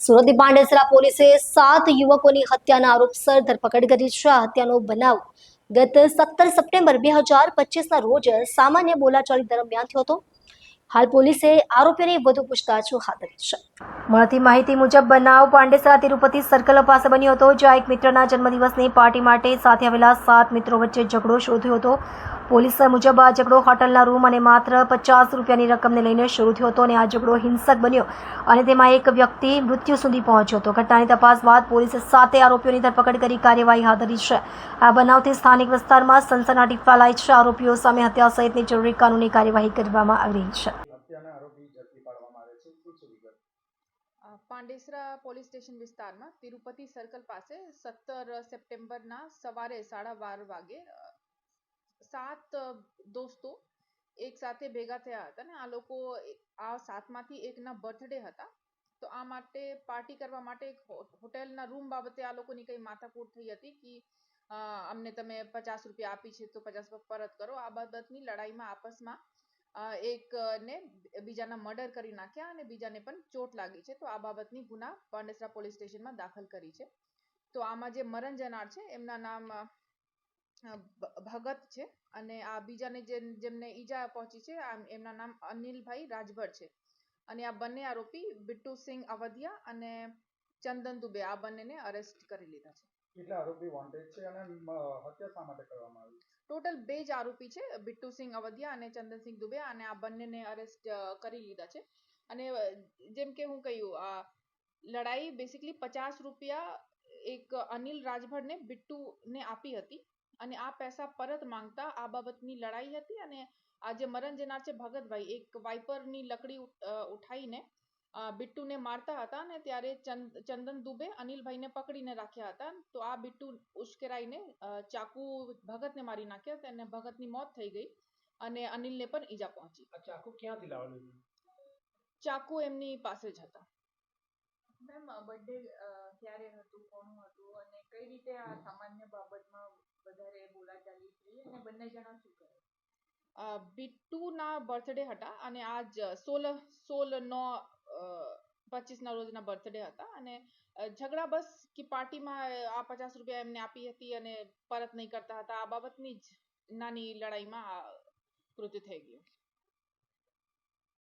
સુરતની પાંડેસરા પોલીસે 7 યુવકોની હત્યાના આરોપસર ધરપકડ કરી છે. આ હત્યાનો બનાવ ગત 17 સપ્ટેમ્બર 2025ના રોજ સામાન્ય બોલાચાલી દરમિયાન થયો હતો. હાલ પોલીસે આરોપીની વધુ પૂછતાછ હાથ ધરી છે. મળતી માહિતી મુજબ બનાવ પાંડેસરા તિરુપતિ સર્કલ પાસે બન્યો હતો, જ્યાં એક મિત્રના જન્મદિવસની પાર્ટી માટે સાથે આવેલા 7 મિત્રો વચ્ચે ઝઘડો શરૂ થયો હતો. પોલીસ મુજબ આ ઝઘડો હોટલના રૂમ અને માત્ર 50 રૂપિયાની રકમને લઈને શરૂ થયો હતો અને આ ઝઘડો હિંસક બન્યો અને તેમાં એક વ્યક્તિ મૃત્યુ સુધી પહોંચ્યો હતો. ઘટનાની તપાસ બાદ પોલીસે 7 આરોપીઓની ધરપકડ કરી કાર્યવાહી હાથ ધરી છે. આ બનાવથી સ્થાનિક વિસ્તારમાં સનસનાટી ફેલાઈ છે. આરોપીઓ સામે હત્યા સહિતની જરૂરી કાનૂની કાર્યવાહી કરવામાં આવી રહી છે. પાંડેસરા પોલીસ સ્ટેશન વિસ્તારમાં તિરુપતિ સર્કલ પાસે 17 સપ્ટેમ્બરના સવારે 12:30 વાગે 7 દોસ્તો એક સાથે ભેગા થયા હતા અને આ લોકો આ 7માંથી એકના બર્થડે હતા. તો આ માટે પાર્ટી કરવા માટે એક હોટેલના રૂમ બાબતે આ લોકોની કઈ માથાકૂટ થઈ હતી કે અમને તમે 50 રૂપિયા આપી છે તો 50 પરત કરો. આ બાબતની લડાઈમાં આપસમાં એકને બીજાના મર્ડર કરી નાખ્યા અને બીજાને પણ ચોટ લાગી છે. તો આ બાબતની ગુના પાંડેસરા પોલીસ સ્ટેશનમાં દાખલ કરી છે. તો આમાં જે મરણ જનાર છે એમના નામ ભગત છે અને આ બીજાને જેમને ઈજા પહોંચી છે એમના નામ અનિલભાઈ રાજભર છે. અને આ બંને આરોપી બિટ્ટુસિંહ અવધિયા અને ચંદન દુબે આ બંનેને અરેસ્ટ કરી લીધા છે. કેટલા આરોપી વોન્ટેડ છે અને હત્યા શા માટે કરવામાં આવી? ટોટલ 2 જ આરોપી છે, બિટ્ટુસિંહ અવધિયા અને ચંદનસિંહ દુબે, અને આ બંનેને અરેસ્ટ કરી લીધા છે. અને જેમ કે હું કહ્યું, આ લડાઈ બેસિકલી 50 રૂપિયા એક અનિલ રાજભરને બિટ્ટુને આપી હતી અને આ પૈસા પરત માંગતા આ બાબતની લડાઈ હતી. અને આ જે મરણ જનાર છે ભગતભાઈ, એક વાઇપરની લકડી ઉઠાઈને બિટ્ટુને મારતા હતા અને ત્યારે ચંદન દુબે અનિલભાઈને પકડીને રાખ્યા હતા. તો આ બિટ્ટુ ઉશ્કેરાઈને ચાકુ ભગતને મારી નાખ્યા હતા અને ભગતની મોત થઈ ગઈ અને અનિલને પણ ઈજા પહોંચી. આ ચાકુ ક્યાંથી લાવેલું? ચાકુ એમની પાસે જ હતા. મેમ, બર્થડે ક્યારે હતું, કોનું હતું અને કઈ રીતે આ સામાન્ય બાબતમાં વધારે બોલાચાલી થઈ અને બંને જણા શું કરે? બિટ્ટુના બર્થડે હતા અને આજ 16/9/25 ના રોજના બર્થડે હતા અને ઝઘડા બસ કે પાર્ટીમાં આ 50 રૂપિયા એમને આપી હતી અને પરત નહીં કરતા હતા. આ બાબતની જ નાની લડાઈમાં કૃત્ય થઈ ગયું.